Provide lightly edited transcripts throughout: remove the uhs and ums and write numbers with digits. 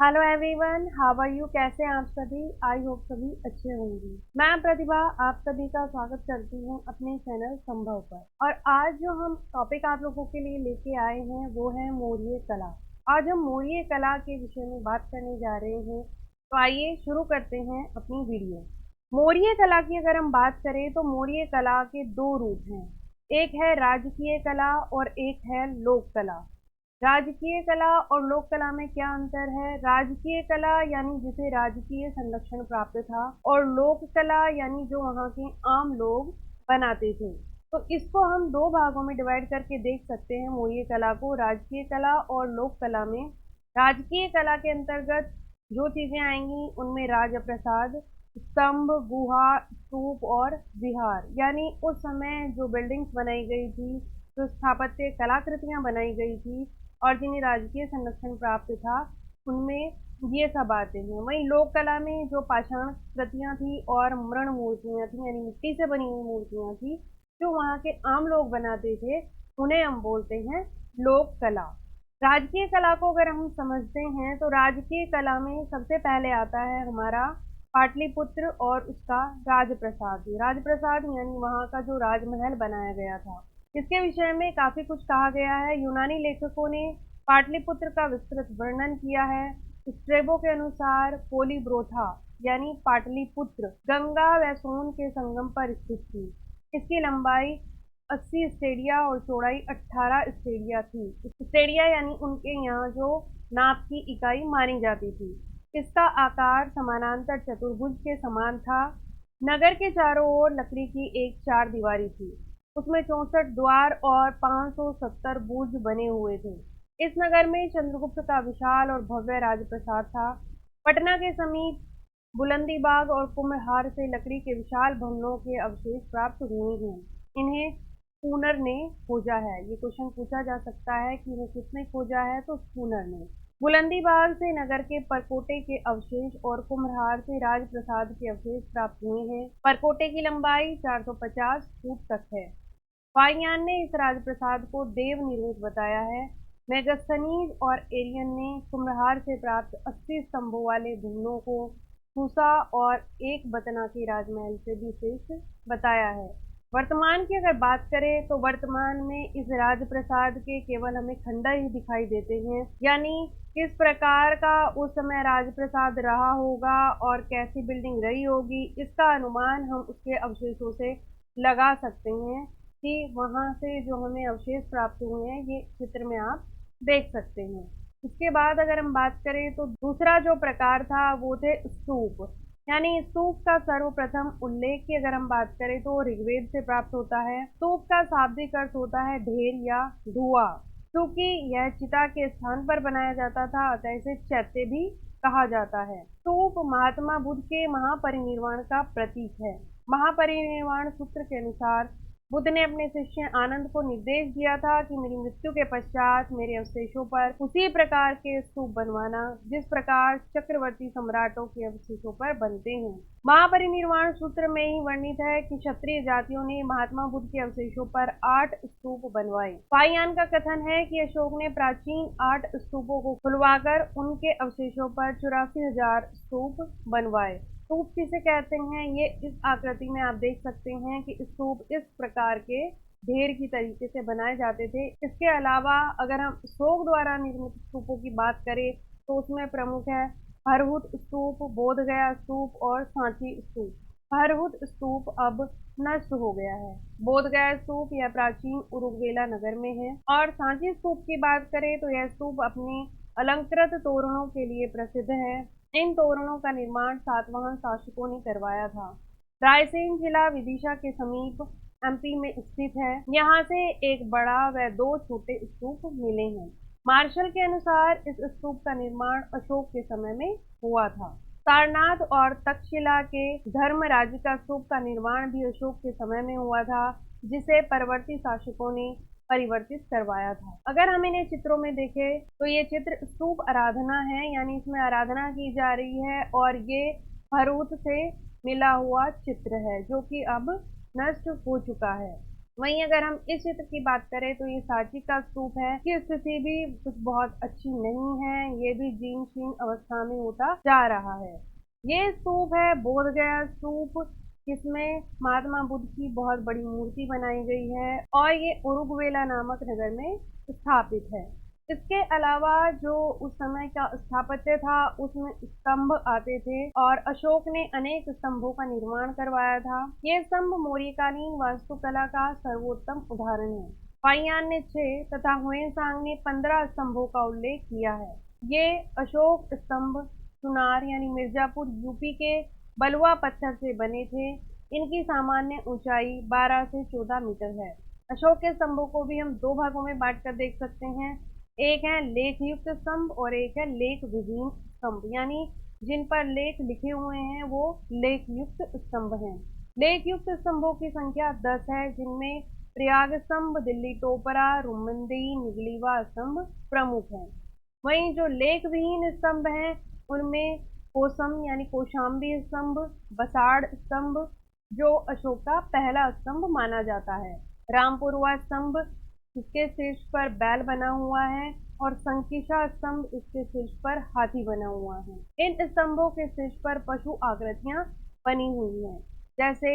Hello everyone, how are you? कैसे हैं आप सभी? आई होप सभी अच्छे होंगे। मैं प्रतिभा आप सभी का स्वागत करती हूँ अपने चैनल संभव पर। और आज जो हम टॉपिक आप लोगों के लिए लेके आए हैं वो है मौर्य कला। आज हम मौर्य कला के विषय में बात करने जा रहे हैं, तो आइए शुरू करते हैं अपनी वीडियो। मौर्य कला की अगर हम बात करें तो मौर्य कला के दो रूप हैं। एक है राजकीय कला और एक है लोक कला। राजकीय कला और लोक कला में क्या अंतर है? राजकीय कला यानी जिसे राजकीय संरक्षण प्राप्त था, और लोक कला यानी जो वहाँ के आम लोग बनाते थे। तो इसको हम दो भागों में डिवाइड करके देख सकते हैं मौर्य कला को, राजकीय कला और लोक कला में। राजकीय कला के अंतर्गत जो चीजें आएंगी उनमें राजप्रसाद, स्तंभ, गुहा, स्तूप और विहार, यानी उस समय जो बिल्डिंग्स बनाई गई थी, जो स्थापत्य कलाकृतियां बनाई गई थी और जिन्हें राजकीय संरक्षण प्राप्त था, उनमें ये सब आते हैं। वहीं लोक कला में जो पाषाण कृतियां थी और मृण मूर्तियां थी, यानी मिट्टी से बनी हुई मूर्तियां थी, जो वहाँ के आम लोग बनाते थे, उन्हें हम बोलते हैं लोक कला। राजकीय कला को अगर हम समझते हैं तो राजकीय कला में सबसे पहले आता है हमारा पाटलिपुत्र और उसका राजप्रसाद। राजप्रसाद यानी वहाँ का जो राजमहल बनाया गया था, इसके विषय में काफी कुछ कहा गया है। यूनानी लेखकों ने पाटलिपुत्र का विस्तृत वर्णन किया है। स्ट्रेबो के अनुसार पोलीब्रोथा यानी पाटलिपुत्र गंगा व सोन के संगम पर स्थित थी। इसकी लंबाई 80 स्टेडिया और चौड़ाई 18 स्टेडिया थी। स्टेडिया यानी उनके यहाँ जो नाप की इकाई मानी जाती थी। इसका आकार समानांतर चतुर्भुज के समान था। नगर के चारों ओर लकड़ी की एक चार दीवारी थी। उसमें 64 द्वार और 570 बुर्ज बने हुए थे। इस नगर में चंद्रगुप्त का विशाल और भव्य राजप्रसाद था। पटना के समीप बुलंदी बाग और कुम्भलहार से लकड़ी के विशाल भवनों के अवशेष प्राप्त हुए हैं। इन्हें स्कूनर ने खोजा है। ये क्वेश्चन पूछा जा सकता है कि वो किसने खोजा है, तो स्कूनर ने। बुलंदी बाग से नगर के परकोटे के अवशेष और कुम्भलहार से राजप्रसाद के अवशेष प्राप्त हुए हैं। परकोटे की लंबाई 450 फुट तक है। फाहियान ने इस राजप्रसाद को देव निर्मित बताया है। मेगस्थनीज और एरियन ने कुम्भलहार से प्राप्त 80 स्तंभों वाले भवनों को फूसा और एक बतना के राजमहल से भी श्रेष्ठ बताया है। वर्तमान की अगर बात करें तो वर्तमान में इस राजप्रसाद के केवल हमें खंडर ही दिखाई देते हैं, यानी किस प्रकार का उस समय राजप्रसाद रहा होगा और कैसी बिल्डिंग रही होगी, इसका अनुमान हम उसके अवशेषों से लगा सकते हैं कि वहां से जो हमें अवशेष प्राप्त हुए हैं, ये चित्र में आप देख सकते हैं। इसके बाद अगर हम बात करें तो दूसरा जो प्रकार था वो थे स्तूप। यानी स्तूप का सर्वप्रथम उल्लेख की अगर हम बात करें तो ऋग्वेद से प्राप्त होता है। स्तूप का शाब्दिक अर्थ होता है ढेर या धुआं। क्योंकि यह चिता के स्थान पर बनाया जाता था, अतः इसे चैत्य भी कहा जाता है। स्तूप महात्मा बुद्ध के महापरिनिर्वाण का प्रतीक है। महापरिनिर्वाण सूत्र के अनुसार बुद्ध ने अपने शिष्य आनंद को निर्देश दिया था कि मेरी मृत्यु के पश्चात मेरे अवशेषों पर उसी प्रकार के स्तूप बनवाना जिस प्रकार चक्रवर्ती सम्राटों के अवशेषों पर बनते हैं। महापरिनिर्वाण सूत्र में ही वर्णित है कि क्षत्रिय जातियों ने महात्मा बुद्ध के अवशेषों पर 8 स्तूप बनवाए। फाहियान का कथन है कि अशोक ने प्राचीन 8 स्तूपों को खुलवाकर उनके अवशेषों पर 84,000 स्तूप बनवाए। स्तूप किसे कहते हैं, ये इस आकृति में आप देख सकते हैं कि स्तूप इस प्रकार के ढेर की तरीके से बनाए जाते थे। इसके अलावा अगर हम अशोक द्वारा निर्मित स्तूपों की बात करें तो उसमें प्रमुख है हरहुत स्तूप, बोधगया स्तूप और सांची स्तूप। हरहुत स्तूप अब नष्ट हो गया है। बोधगया स्तूप यह प्राचीन उरुवेला नगर में है। और सांची स्तूप की बात करें तो यह स्तूप अपने अलंकृत तोरणों के लिए प्रसिद्ध है। इन तोरणों का निर्माण सातवाहन शासकों ने करवाया था। रायसेन जिला विदिशा के समीप एमपी में स्थित है। यहाँ से एक बड़ा व दो छोटे स्तूप मिले हैं। मार्शल के अनुसार इस स्तूप का निर्माण अशोक के समय में हुआ था। सारनाथ और तक्षशिला के धर्मराज का स्तूप का निर्माण भी अशोक के समय में हुआ था, जिसे परवर्ती शासकों ने परिवर्तित करवाया था। अगर हम इन्हें चित्रों में देखें तो ये चित्र स्तूप आराधना है, यानी इसमें आराधना की जा रही है और ये भरूच से मिला हुआ चित्र है जो कि अब नष्ट हो चुका है। वहीं अगर हम इस चित्र की बात करें तो ये सांची का स्तूप है कि स्थिति भी कुछ बहुत अच्छी नहीं है, ये भी जीर्ण शीर्ण अवस्था में होता जा रहा है। ये स्तूप है बोध गया स्तूप, जिसमें महात्मा बुद्ध की बहुत बड़ी मूर्ति बनाई गई है और ये उरुग्वेला नामक नगर में स्थापित है। इसके अलावा जो उस समय का स्थापत्य था उसमें स्तंभ आते थे और अशोक ने अनेक स्तंभों का निर्माण करवाया था। ये स्तंभ मौर्यकालीन वास्तुकला का सर्वोत्तम उदाहरण है। फाहियान ने 6 तथा हुएनसांग ने 15 स्तंभों का उल्लेख किया है। ये अशोक स्तंभ चुनार यानी मिर्जापुर यूपी के बलुआ पत्थर से बने थे। इनकी सामान्य ऊंचाई 12 से 14 मीटर है। अशोक के स्तंभों को भी हम 2 भागों में बांटकर देख सकते हैं। एक है लेख युक्त स्तंभ और एक है लेख विहीन स्तंभ, यानी जिन पर लेख लिखे हुए हैं वो लेख युक्त स्तंभ हैं। लेख युक्त स्तंभों की संख्या 10 है, जिनमें प्रयाग स्तंभ, दिल्ली टोपरा, रुमंदी, निगलीवा स्तंभ प्रमुख हैं। वहीं जो लेख विहीन स्तंभ हैं उनमें कोसम यानी कौशाम्बी स्तंभ, बसाड़ स्तंभ जो अशोक का पहला स्तंभ माना जाता है, रामपुरवा स्तंभ इसके शीर्ष पर बैल बना हुआ है और संकिशा स्तंभ इसके शीर्ष पर हाथी बना हुआ है। इन स्तंभों के शीर्ष पर पशु आकृतियां बनी हुई हैं, जैसे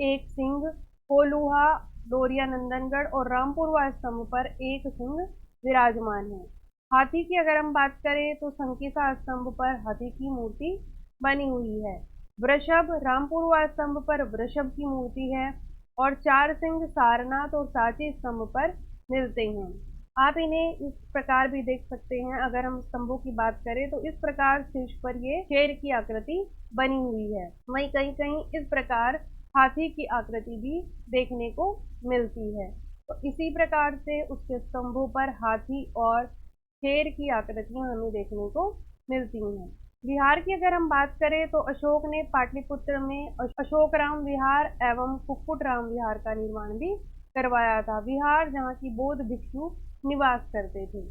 एक सिंह, कोलूहा, डोरिया नंदनगढ़ और रामपुरवा स्तंभ पर एक सिंह विराजमान है। हाथी की अगर हम बात करें तो संकिसा स्तंभ पर हाथी की मूर्ति बनी हुई है। वृषभ रामपुरवा स्तंभ पर वृषभ की मूर्ति है और 4 सिंह सारनाथ और सांची स्तंभ पर मिलते हैं। आप इन्हें इस प्रकार भी देख सकते हैं। अगर हम स्तंभों की बात करें तो इस प्रकार शीर्ष पर ये शेर की आकृति बनी हुई है। वहीं कहीं कहीं इस प्रकार हाथी की आकृति भी देखने को मिलती है। तो इसी प्रकार से उसके स्तंभों पर हाथी और शेर की आकृतियां हमें देखने को मिलती हैं। विहार की अगर हम बात करें तो अशोक ने पाटलिपुत्र में अशोकराम विहार एवं कुक्कुटराम विहार का निर्माण भी करवाया था। विहार जहाँ की बौद्ध भिक्षु निवास करते थे।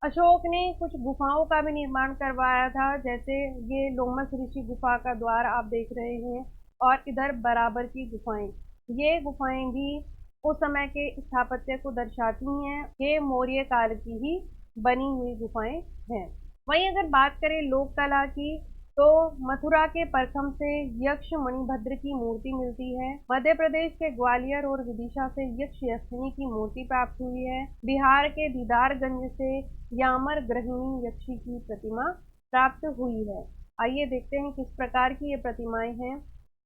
अशोक ने कुछ गुफाओं का भी निर्माण करवाया था, जैसे ये लोमस ऋषि गुफा का द्वार आप देख रहे हैं और इधर बराबर की गुफाएं। ये गुफाएं भी उस समय के स्थापत्य को दर्शाती हैं। ये मौर्य काल की ही बनी हुई गुफाएं हैं। वहीं अगर बात करें लोक कला की तो मथुरा के परखम से यक्ष मणिभद्र की मूर्ति मिलती है। मध्य प्रदेश के ग्वालियर और विदिशा से यक्ष यक्षिणी की मूर्ति प्राप्त हुई है। बिहार के दीदारगंज से यामर ग्रहिणी यक्षी की प्रतिमा प्राप्त हुई है। आइए देखते हैं किस प्रकार की ये प्रतिमाएं हैं।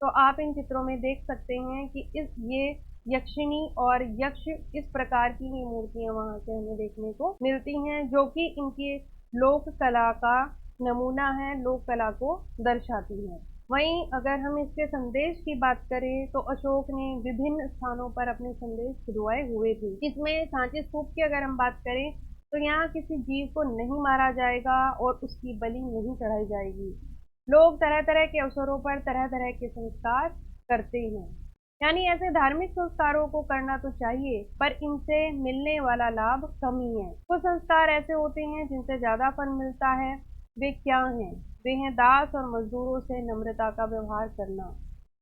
तो आप इन चित्रों में देख सकते हैं कि ये यक्षिणी और यक्ष इस प्रकार की ही मूर्तियां वहां से हमें देखने को मिलती हैं, जो कि इनकी लोक कला का नमूना है, लोक कला को दर्शाती है। वहीं अगर हम इसके संदेश की बात करें तो अशोक ने विभिन्न स्थानों पर अपने संदेश खुदवाए हुए थे। इसमें सांची स्तूप की अगर हम बात करें तो यहाँ किसी जीव को नहीं मारा जाएगा और उसकी बलि नहीं चढ़ाई जाएगी। लोग तरह तरह के अवसरों पर तरह तरह के संस्कार करते हैं, यानी ऐसे धार्मिक संस्कारों को करना तो चाहिए पर इनसे मिलने वाला लाभ कम ही है। कुछ संस्कार ऐसे होते हैं जिनसे ज्यादा फल मिलता है। वे क्या हैं? वे हैं दास और मजदूरों से नम्रता का व्यवहार करना,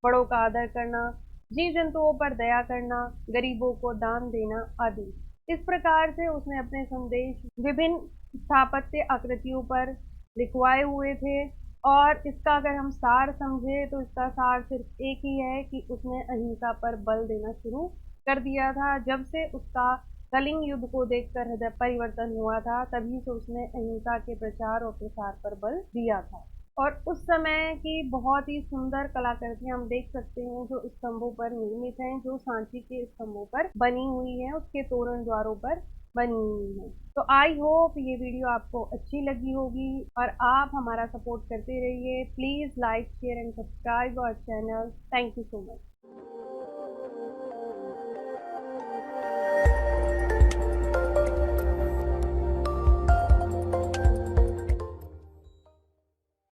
बड़ों का आदर करना, जीव जंतुओं पर दया करना, गरीबों को दान देना आदि। इस प्रकार से उसने अपने संदेश विभिन्न स्थापत्य आकृतियों पर लिखवाए हुए थे और इसका अगर हम सार समझे तो इसका सार सिर्फ एक ही है कि उसने अहिंसा पर बल देना शुरू कर दिया था। जब से उसका कलिंग युद्ध को देखकर हृदय परिवर्तन हुआ था, तभी से उसने अहिंसा के प्रचार और प्रसार पर बल दिया था। और उस समय की बहुत ही सुंदर कलाकृतियां हम देख सकते हैं जो स्तंभों पर निर्मित हैं, जो सांची के स्तंभों पर बनी हुई है, उसके तोरण द्वारों पर बनी हुई है। तो आई होप ये वीडियो आपको अच्छी लगी होगी और आप हमारा सपोर्ट करते रहिए। Please like share and subscribe our channel. Thank you so much.